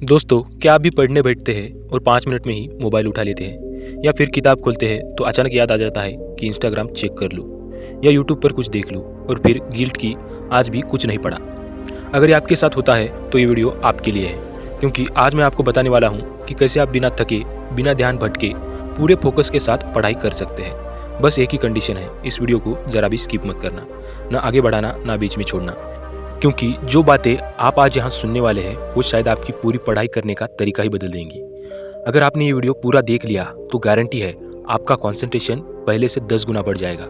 दोस्तों, क्या आप भी पढ़ने बैठते हैं और 5 मिनट में ही मोबाइल उठा लेते हैं या फिर किताब खोलते हैं तो अचानक याद आ जाता है कि इंस्टाग्राम चेक कर लूँ या यूट्यूब पर कुछ देख लूँ और फिर गिल्ट की आज भी कुछ नहीं पढ़ा। अगर ये आपके साथ होता है तो ये वीडियो आपके लिए है, क्योंकि आज मैं आपको बताने वाला हूँ कि कैसे आप बिना थके, बिना ध्यान भटके पूरे फोकस के साथ पढ़ाई कर सकते हैं। बस एक ही कंडीशन है, इस वीडियो को ज़रा भी स्किप मत करना, ना आगे बढ़ाना ना बीच में छोड़ना, क्योंकि जो बातें आप आज यहाँ सुनने वाले हैं वो शायद आपकी पूरी पढ़ाई करने का तरीका ही बदल देंगी। अगर आपने ये वीडियो पूरा देख लिया तो गारंटी है आपका कंसंट्रेशन पहले से 10 गुना बढ़ जाएगा।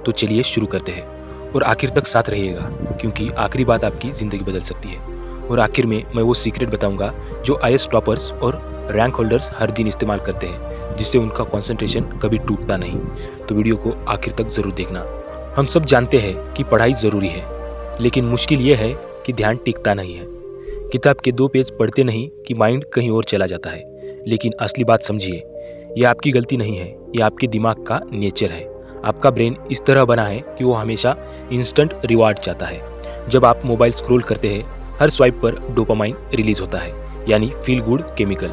तो चलिए शुरू करते हैं और आखिर तक साथ रहिएगा, क्योंकि आखिरी बात आपकी ज़िंदगी बदल सकती है। और आखिर में मैं वो सीक्रेट बताऊंगा जो आईएएस टॉपर्स और रैंक होल्डर्स हर दिन इस्तेमाल करते हैं, जिससे उनका कंसंट्रेशन कभी टूटता नहीं। तो वीडियो को आखिर तक ज़रूर देखना। हम सब जानते हैं कि पढ़ाई ज़रूरी है, लेकिन मुश्किल ये है कि ध्यान टिकता नहीं है। किताब के 2 पेज पढ़ते नहीं कि माइंड कहीं और चला जाता है। लेकिन असली बात समझिए, ये आपकी गलती नहीं है, ये आपके दिमाग का नेचर है। आपका ब्रेन इस तरह बना है कि वो हमेशा इंस्टेंट रिवार्ड चाहता है। जब आप मोबाइल स्क्रॉल करते हैं, हर स्वाइप पर डोपामाइन रिलीज होता है, यानी फील गुड केमिकल।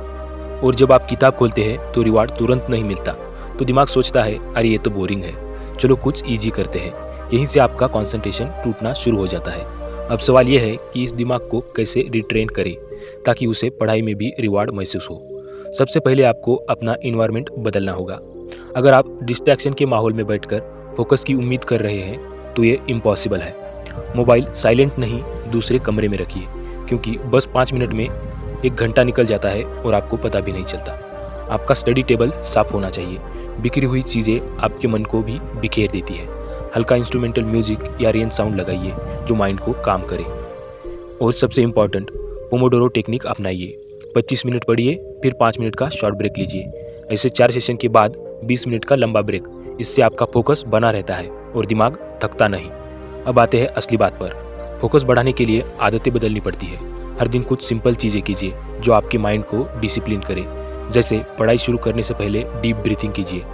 और जब आप किताब खोलते हैं तो रिवार्ड तुरंत नहीं मिलता, तो दिमाग सोचता है अरे ये तो बोरिंग है, चलो कुछ ईजी करते हैं। यहीं से आपका कंसंट्रेशन टूटना शुरू हो जाता है। अब सवाल यह है कि इस दिमाग को कैसे रिट्रेन करें ताकि उसे पढ़ाई में भी रिवार्ड महसूस हो। सबसे पहले आपको अपना इन्वायरमेंट बदलना होगा। अगर आप डिस्ट्रैक्शन के माहौल में बैठकर फोकस की उम्मीद कर रहे हैं तो ये इम्पॉसिबल है। मोबाइल साइलेंट नहीं, दूसरे कमरे में रखिए, क्योंकि बस 5 मिनट में 1 घंटा निकल जाता है और आपको पता भी नहीं चलता। आपका स्टडी टेबल साफ होना चाहिए। बिखरी हुई चीज़ें आपके मन को भी बिखेर देती है। हल्का इंस्ट्रूमेंटल म्यूजिक या रेन साउंड लगाइए जो माइंड को काम करे। और सबसे इम्पॉर्टेंट, पोमोडोरो टेक्निक अपनाइए। 25 मिनट पढ़िए, फिर 5 मिनट का शॉर्ट ब्रेक लीजिए। ऐसे 4 सेशन के बाद 20 मिनट का लंबा ब्रेक। इससे आपका फोकस बना रहता है और दिमाग थकता नहीं। अब आते हैं असली बात पर। फोकस बढ़ाने के लिए आदतें बदलनी पड़ती है। हर दिन कुछ सिंपल चीज़ें कीजिए जो आपके माइंड को डिसिप्लिन करे। जैसे पढ़ाई शुरू करने से पहले डीप ब्रीथिंग कीजिए।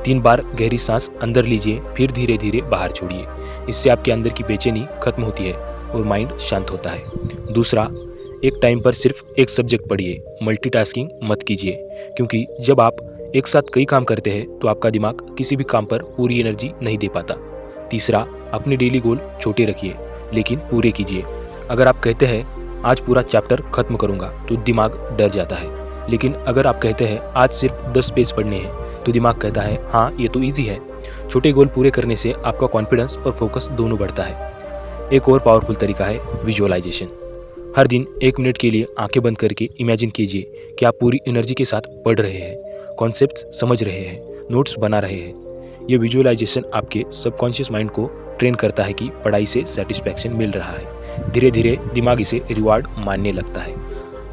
3 बार गहरी सांस अंदर लीजिए, फिर धीरे धीरे बाहर छोड़िए। इससे आपके अंदर की बेचैनी खत्म होती है और माइंड शांत होता है। दूसरा, एक टाइम पर सिर्फ एक सब्जेक्ट पढ़िए। मल्टीटास्किंग मत कीजिए, क्योंकि जब आप एक साथ कई काम करते हैं तो आपका दिमाग किसी भी काम पर पूरी एनर्जी नहीं दे पाता। तीसरा, अपने डेली गोल छोटे रखिए लेकिन पूरे कीजिए। अगर आप कहते हैं आज पूरा चैप्टर खत्म करूँगा तो दिमाग डर जाता है, लेकिन अगर आप कहते हैं आज सिर्फ 10 पेज पढ़ने हैं तो दिमाग कहता है हाँ ये तो इजी है। छोटे गोल पूरे करने से आपका कॉन्फिडेंस और फोकस दोनों बढ़ता है। एक और पावरफुल तरीका है विजुअलाइजेशन। हर दिन 1 मिनट के लिए आंखें बंद करके इमेजिन कीजिए कि आप पूरी एनर्जी के साथ पढ़ रहे हैं, कॉन्सेप्ट्स समझ रहे हैं, नोट्स बना रहे हैं। ये विजुअलाइजेशन आपके सबकॉन्शियस माइंड को ट्रेन करता है कि पढ़ाई से सेटिस्फैक्शन मिल रहा है। धीरे धीरे दिमाग इसे रिवार्ड मानने लगता है।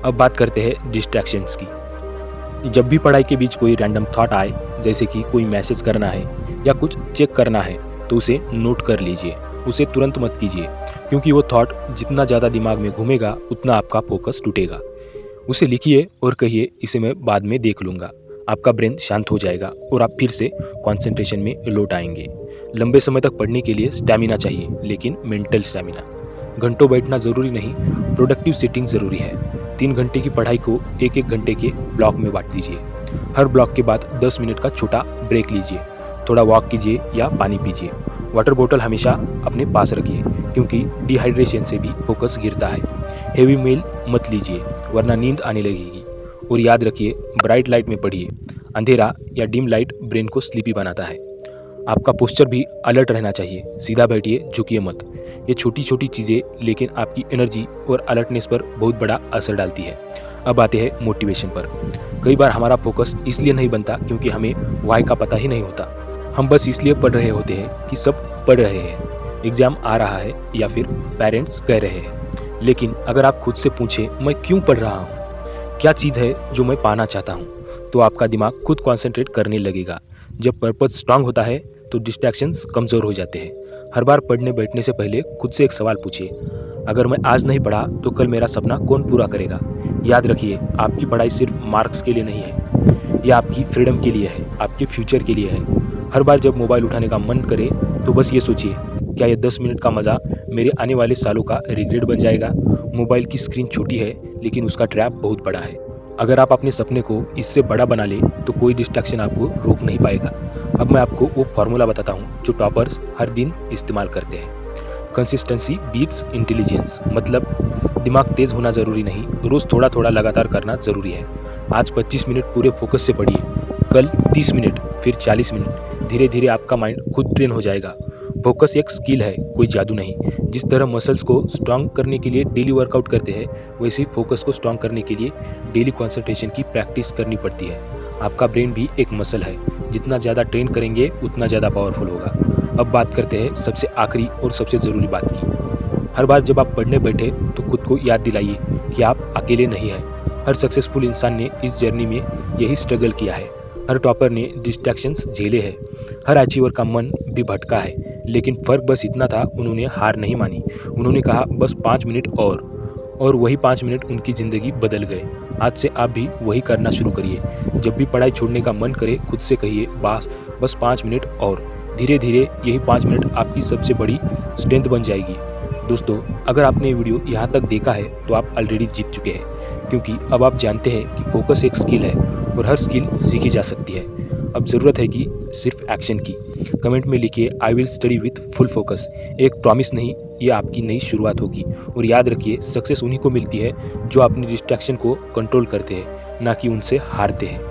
अब बात करते हैं डिस्ट्रैक्शंस की। जब भी पढ़ाई के बीच कोई रैंडम थॉट आए, जैसे कि कोई मैसेज करना है या कुछ चेक करना है, तो उसे नोट कर लीजिए। उसे तुरंत मत कीजिए, क्योंकि वो थॉट जितना ज़्यादा दिमाग में घूमेगा उतना आपका फोकस टूटेगा। उसे लिखिए और कहिए इसे मैं बाद में देख लूँगा। आपका ब्रेन शांत हो जाएगा और आप फिर से कंसंट्रेशन में लौट आएंगे। लंबे समय तक पढ़ने के लिए स्टैमिना चाहिए, लेकिन मेंटल स्टैमिना। घंटों बैठना ज़रूरी नहीं, प्रोडक्टिव सेटिंग ज़रूरी है। 3 घंटे की पढ़ाई को 1-1 घंटे के ब्लॉक में बांट दीजिए। हर ब्लॉक के बाद 10 मिनट का छोटा ब्रेक लीजिए। थोड़ा वॉक कीजिए या पानी पीजिए। वाटर बोतल हमेशा अपने पास रखिए, क्योंकि डिहाइड्रेशन से भी फोकस गिरता है। हेवी मील मत लीजिए, वरना नींद आने लगेगी। और याद रखिए, ब्राइट लाइट में पढ़िए। अंधेरा या डिम लाइट ब्रेन को स्लीपी बनाता है। आपका पोस्चर भी अलर्ट रहना चाहिए। सीधा बैठिए, झुकिए मत। ये छोटी छोटी चीज़ें लेकिन आपकी एनर्जी और अलर्टनेस पर बहुत बड़ा असर डालती है। अब आते हैं मोटिवेशन पर। कई बार हमारा फोकस इसलिए नहीं बनता क्योंकि हमें वाई का पता ही नहीं होता। हम बस इसलिए पढ़ रहे होते हैं कि सब पढ़ रहे हैं, एग्ज़ाम आ रहा है या फिर पेरेंट्स कह रहे हैं। लेकिन अगर आप खुद से पूछें मैं क्यों पढ़ रहा हूँ, क्या चीज़ है जो मैं पाना चाहता हूँ, तो आपका दिमाग खुद कॉन्सेंट्रेट करने लगेगा। जब पर्पस स्ट्रांग होता है तो डिस्ट्रैक्शंस कमज़ोर हो जाते हैं। हर बार पढ़ने बैठने से पहले खुद से एक सवाल पूछिए, अगर मैं आज नहीं पढ़ा तो कल मेरा सपना कौन पूरा करेगा। याद रखिए, आपकी पढ़ाई सिर्फ मार्क्स के लिए नहीं है, यह आपकी फ्रीडम के लिए है, आपके फ्यूचर के लिए है। हर बार जब मोबाइल उठाने का मन करे तो बस ये सोचिए, क्या ये 10 मिनट का मज़ा मेरे आने वाले सालों का रिग्रेट बन जाएगा। मोबाइल की स्क्रीन छोटी है लेकिन उसका ट्रैप बहुत बड़ा है। अगर आप अपने सपने को इससे बड़ा बना ले तो कोई डिस्ट्रैक्शन आपको रोक नहीं पाएगा। अब मैं आपको वो फार्मूला बताता हूँ जो टॉपर्स हर दिन इस्तेमाल करते हैं। कंसिस्टेंसी बीट्स इंटेलिजेंस, मतलब दिमाग तेज़ होना ज़रूरी नहीं, रोज़ थोड़ा थोड़ा लगातार करना ज़रूरी है। आज 25 मिनट पूरे फोकस से पढ़िए, कल 30 मिनट, फिर 40 मिनट। धीरे धीरे आपका माइंड खुद ट्रेन हो जाएगा। फोकस एक स्किल है, कोई जादू नहीं। जिस तरह मसल्स को स्ट्रांग करने के लिए डेली वर्कआउट करते हैं, वैसे ही फोकस को स्ट्रांग करने के लिए डेली कंसंट्रेशन की प्रैक्टिस करनी पड़ती है। आपका ब्रेन भी एक मसल है, जितना ज़्यादा ट्रेन करेंगे उतना ज़्यादा पावरफुल होगा। अब बात करते हैं सबसे आखिरी और सबसे ज़रूरी बात की। हर बार जब आप पढ़ने बैठे तो खुद को याद दिलाइए कि आप अकेले नहीं हैं। हर सक्सेसफुल इंसान ने इस जर्नी में यही स्ट्रगल किया है। हर टॉपर ने डिस्ट्रैक्शंस झेले हैं, हर अचीवर का मन भी भटका है, लेकिन फ़र्क बस इतना था, उन्होंने हार नहीं मानी। उन्होंने कहा बस 5 मिनट और वही 5 मिनट उनकी ज़िंदगी बदल गए। आज से आप भी वही करना शुरू करिए। जब भी पढ़ाई छोड़ने का मन करे, खुद से कहिए बस 5 मिनट और। धीरे धीरे यही 5 मिनट आपकी सबसे बड़ी स्ट्रेंथ बन जाएगी। दोस्तों, अगर आपने ये वीडियो यहाँ तक देखा है तो आप ऑलरेडी जीत चुके हैं, क्योंकि अब आप जानते हैं कि फोकस एक स्किल है और हर स्किल सीखी जा सकती है। अब ज़रूरत है कि सिर्फ एक्शन की। कमेंट में लिखिए I will study with full focus. एक प्रॉमिस नहीं, ये आपकी नई शुरुआत होगी। और याद रखिए, सक्सेस उन्हीं को मिलती है जो अपनी डिस्ट्रैक्शन को कंट्रोल करते हैं, ना कि उनसे हारते हैं।